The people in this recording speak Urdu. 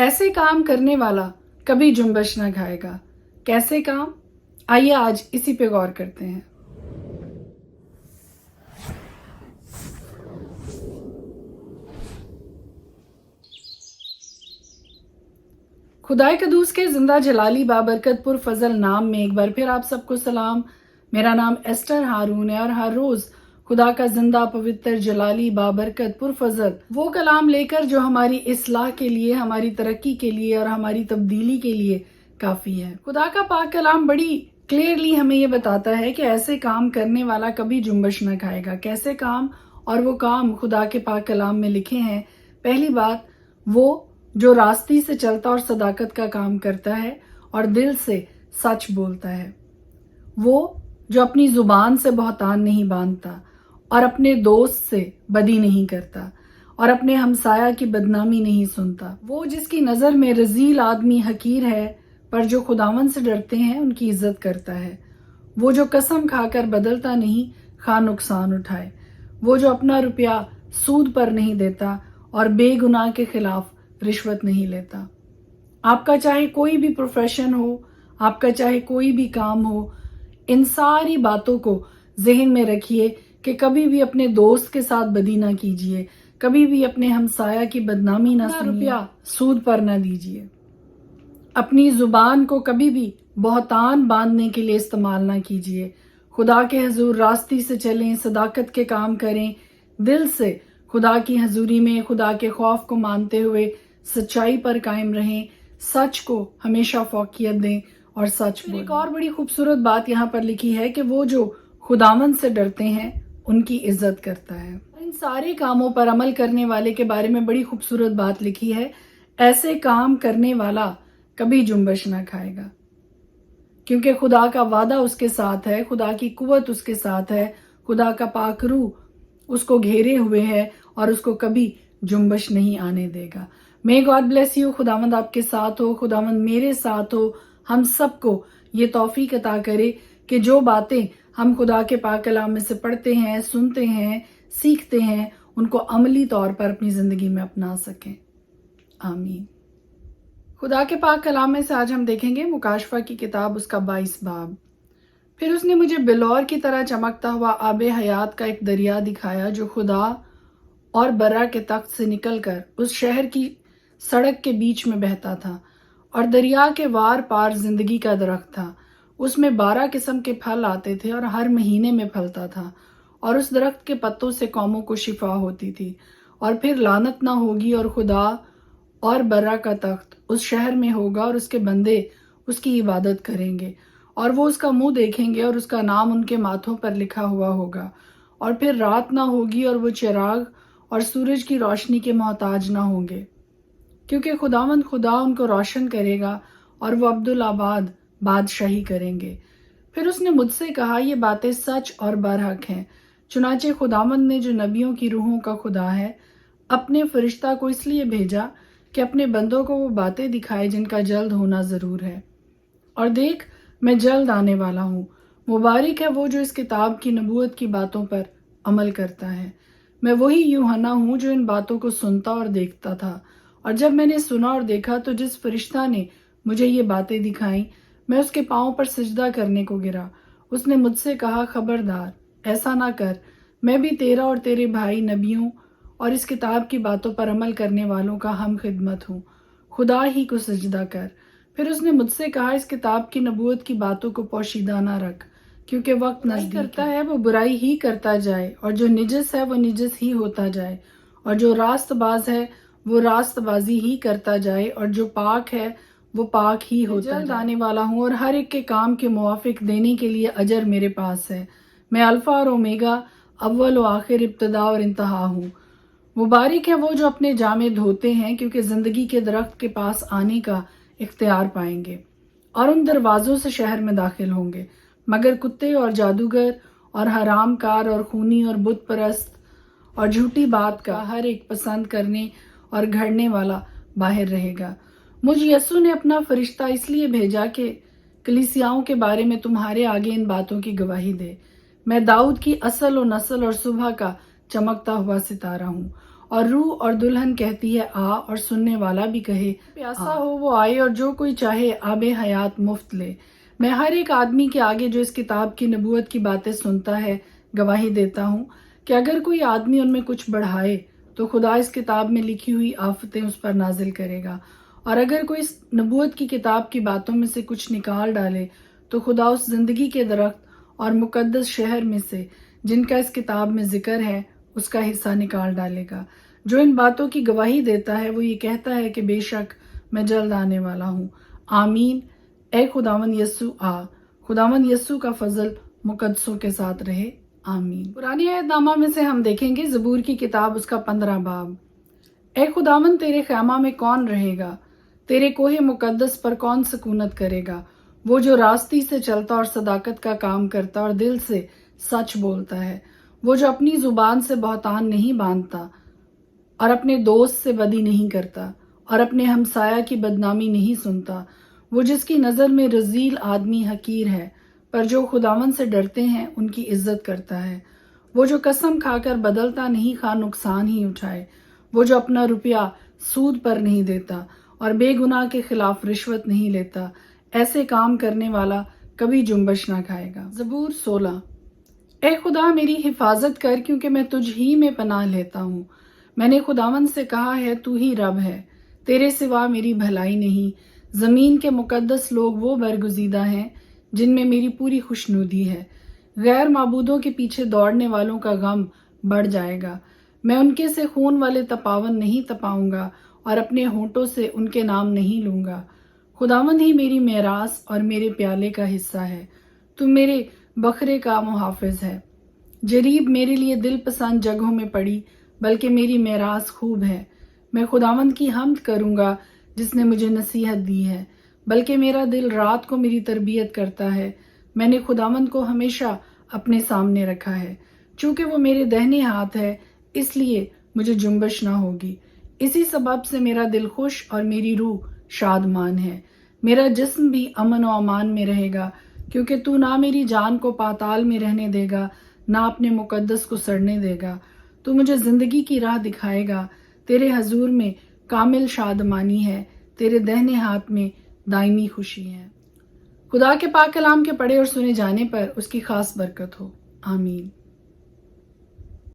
ایسے کام کرنے والا کبھی جنبش نہ کھائے گا. کیسے کام؟ آئیے آج اسی پہ غور کرتے ہیں. خدائے قدوس کے زندہ جلالی بابرکت پر فضل نام میں ایک بار پھر آپ سب کو سلام. میرا نام ایسٹر ہارون ہے اور ہر روز خدا کا زندہ پوتر جلالی بابرکت پر فضل وہ کلام لے کر جو ہماری اصلاح کے لیے، ہماری ترقی کے لیے اور ہماری تبدیلی کے لیے کافی ہے. خدا کا پاک کلام بڑی کلیئرلی ہمیں یہ بتاتا ہے کہ ایسے کام کرنے والا کبھی جنبش نہ کھائے گا. کیسے کام؟ اور وہ کام خدا کے پاک کلام میں لکھے ہیں. پہلی بات، وہ جو راستی سے چلتا اور صداقت کا کام کرتا ہے اور دل سے سچ بولتا ہے. وہ جو اپنی زبان سے بہتان نہیں باندھتا اور اپنے دوست سے بدی نہیں کرتا اور اپنے ہمسایہ کی بدنامی نہیں سنتا. وہ جس کی نظر میں رذیل آدمی حقیر ہے پر جو خداوند سے ڈرتے ہیں ان کی عزت کرتا ہے. وہ جو قسم کھا کر بدلتا نہیں خواہ نقصان اٹھائے. وہ جو اپنا روپیہ سود پر نہیں دیتا اور بے گناہ کے خلاف رشوت نہیں لیتا. آپ کا چاہے کوئی بھی پروفیشن ہو، آپ کا چاہے کوئی بھی کام ہو، ان ساری باتوں کو ذہن میں رکھیے کہ کبھی بھی اپنے دوست کے ساتھ بدی نہ کیجیے، کبھی بھی اپنے ہمسایہ کی بدنامی نہ سنیے، روپیہ سود پر نہ دیجیے. اپنی زبان کو کبھی بھی بہتان باندھنے کے لیے استعمال نہ کیجیے. خدا کے حضور راستی سے چلیں، صداقت کے کام کریں، دل سے خدا کی حضوری میں خدا کے خوف کو مانتے ہوئے سچائی پر قائم رہیں، سچ کو ہمیشہ فوقیت دیں اور سچ بولیں. ایک اور بڑی خوبصورت بات یہاں پر لکھی ہے کہ وہ جو خداوند سے ڈرتے ہیں ان کی عزت کرتا ہے. ان سارے کاموں پر عمل کرنے والے کے بارے میں بڑی خوبصورت بات لکھی ہے. ایسے کام کرنے والا کبھی جنبش نہ کھائے گا، کیونکہ خدا کا وعدہ اس کے ساتھ ہے، خدا کی قوت اس کے ساتھ ہے، خدا کا پاک روح اس کو گھیرے ہوئے ہے اور اس کو کبھی جنبش نہیں آنے دے گا. May God bless you. خداوند آپ کے ساتھ ہو، خداوند میرے ساتھ ہو. ہم سب کو یہ توفیق عطا کرے کہ جو باتیں ہم خدا کے پاک کلام میں سے پڑھتے ہیں، سنتے ہیں، سیکھتے ہیں، ان کو عملی طور پر اپنی زندگی میں اپنا سکیں. آمین. خدا کے پاک کلام میں سے آج ہم دیکھیں گے مکاشفہ کی کتاب، اس کا 22 باب. پھر اس نے مجھے بلور کی طرح چمکتا ہوا آب حیات کا ایک دریا دکھایا جو خدا اور برا کے تخت سے نکل کر اس شہر کی سڑک کے بیچ میں بہتا تھا، اور دریا کے وار پار زندگی کا درخت تھا. اس میں 12 قسم کے پھل آتے تھے اور ہر مہینے میں پھلتا تھا، اور اس درخت کے پتوں سے قوموں کو شفا ہوتی تھی. اور پھر لعنت نہ ہوگی، اور خدا اور برا کا تخت اس شہر میں ہوگا، اور اس کے بندے اس کی عبادت کریں گے، اور وہ اس کا منہ دیکھیں گے، اور اس کا نام ان کے ماتھوں پر لکھا ہوا ہوگا. اور پھر رات نہ ہوگی، اور وہ چراغ اور سورج کی روشنی کے محتاج نہ ہوں گے، کیونکہ خداوند خدا ان کو روشن کرے گا، اور وہ عبدالآباد بادشاہی کریں گے. پھر اس نے مجھ سے کہا، یہ باتیں سچ اور برحق ہیں. چنانچہ خداوند نے جو نبیوں کی روحوں کا خدا ہے اپنے فرشتہ کو اس لیے بھیجا کہ اپنے بندوں کو وہ باتیں دکھائے جن کا جلد ہونا ضرور ہے. اور دیکھ، میں جلد آنے والا ہوں. مبارک ہے وہ جو اس کتاب کی نبوت کی باتوں پر عمل کرتا ہے. میں وہی یوحنا ہوں جو ان باتوں کو سنتا اور دیکھتا تھا. اور جب میں نے سنا اور دیکھا تو جس فرشتہ نے مجھے یہ باتیں دکھائیں، میں اس کے پاؤں پر سجدہ کرنے کو گرا. اس نے مجھ سے کہا، خبردار، ایسا نہ کر. میں بھی تیرا اور تیرے بھائی نبیوں اور اس کتاب کی باتوں پر عمل کرنے والوں کا ہم خدمت ہوں. خدا ہی کو سجدہ کر. پھر اس نے مجھ سے کہا، اس کتاب کی نبوت کی باتوں کو پوشیدہ نہ رکھ، کیونکہ وقت نزدیک کرتا ہے وہ برائی ہی کرتا جائے، اور جو نجس ہے وہ نجس ہی ہوتا جائے، اور جو راست باز ہے وہ راست بازی ہی کرتا جائے، اور جو پاک ہے وہ پاک ہی ہوتا جائے. جلد آنے والا ہوں، اور ہر ایک کے کام کے موافق دینے کے لیے اجر میرے پاس ہے. میں الفا اور اومیگا، اول و آخر، ابتدا اور انتہا ہوں. مبارک ہے وہ جو اپنے جامے دھوتے ہیں، کیونکہ زندگی کے درخت کے پاس آنے کا اختیار پائیں گے. اور ان دروازوں سے شہر میں داخل ہوں گے، مگر کتے اور جادوگر اور حرام کار اور خونی اور بت پرست اور جھوٹی بات کا ہر ایک پسند کرنے اور گھڑنے والا باہر رہے گا. مجھ یسوع نے اپنا فرشتہ اس لیے بھیجا کہ کلیسیاؤں کے بارے میں تمہارے آگے ان باتوں کی گواہی دے. میں داؤد کی اصل و نسل اور صبح کا چمکتا ہوا ستارہ ہوں، اور روح اور دلہن کہتی ہے آ، اور سننے والا بھی کہے پیاسا ہو وہ آئے، اور جو کوئی چاہے آب حیات مفت لے۔ میں ہر ایک آدمی کے آگے جو اس کتاب کی نبوت کی باتیں سنتا ہے گواہی دیتا ہوں کہ اگر کوئی آدمی ان میں کچھ بڑھائے تو خدا اس کتاب میں لکھی ہوئی آفتیں اس پر نازل کرے گا، اور اگر کوئی اس نبوت کی کتاب کی باتوں میں سے کچھ نکال ڈالے تو خدا اس زندگی کے درخت اور مقدس شہر میں سے جن کا اس کتاب میں ذکر ہے اس کا حصہ نکال ڈالے گا۔ جو ان باتوں کی گواہی دیتا ہے وہ یہ کہتا ہے کہ بے شک میں جلد آنے والا ہوں۔ آمین۔ اے خداوند یسوع آ۔ خداوند یسوع کا فضل مقدسوں کے ساتھ رہے۔ آمین۔ پرانی عہد نامہ میں سے ہم دیکھیں گے زبور کی کتاب اس کا 15 باب۔ اے خداوند تیرے خیمہ میں کون رہے گا؟ تیرے کوہ مقدس پر کون سکونت کرے گا؟ وہ جو راستی سے چلتا اور صداقت کا کام کرتا اور دل سے سچ بولتا ہے، وہ جو اپنی زبان سے بہتان نہیں باندھتا اور اپنے دوست سے بدی نہیں کرتا اور اپنے ہمسایہ کی بدنامی نہیں سنتا، وہ جس کی نظر میں رذیل آدمی حقیر ہے پر جو خداوند سے ڈرتے ہیں ان کی عزت کرتا ہے، وہ جو قسم کھا کر بدلتا نہیں خواہ نقصان ہی اٹھائے، وہ جو اپنا روپیہ سود پر نہیں دیتا اور بے گناہ کے خلاف رشوت نہیں لیتا، ایسے کام کرنے والا کبھی جنبش نہ کھائے گا۔ زبور 16۔ اے خدا میری حفاظت کر کیونکہ میں تجھ ہی میں پناہ لیتا ہوں۔ میں نے خداوند سے کہا ہے تو ہی رب ہے، تیرے سوا میری بھلائی نہیں۔ زمین کے مقدس لوگ وہ برگزیدہ ہیں جن میں میری پوری خوشنودی ہے۔ غیر معبودوں کے پیچھے دوڑنے والوں کا غم بڑھ جائے گا۔ میں ان کے سے خون والے تپاون نہیں تپاؤں گا اور اپنے ہونٹوں سے ان کے نام نہیں لوں گا۔ خداوند ہی میری میراث اور میرے پیالے کا حصہ ہے، تو میرے بکرے کا محافظ ہے۔ جریب میرے لیے دل پسند جگہوں میں پڑی، بلکہ میری میراث خوب ہے۔ میں خداوند کی حمد کروں گا جس نے مجھے نصیحت دی ہے، بلکہ میرا دل رات کو میری تربیت کرتا ہے۔ میں نے خداوند کو ہمیشہ اپنے سامنے رکھا ہے، چونکہ وہ میرے دہنے ہاتھ ہے اس لیے مجھے جنبش نہ ہوگی۔ اسی سبب سے میرا دل خوش اور میری روح شادمان ہے۔ میرا جسم بھی امن و امان میں رہے گا، کیونکہ تو نہ میری جان کو پاتال میں رہنے دے گا، نہ اپنے مقدس کو سڑنے دے گا۔ تو مجھے زندگی کی راہ دکھائے گا۔ تیرے حضور میں کامل شادمانی ہے، تیرے دہنے ہاتھ میں دائمی خوشی ہے۔ خدا کے پاک کلام کے پڑھے اور سنے جانے پر اس کی خاص برکت ہو۔ آمین۔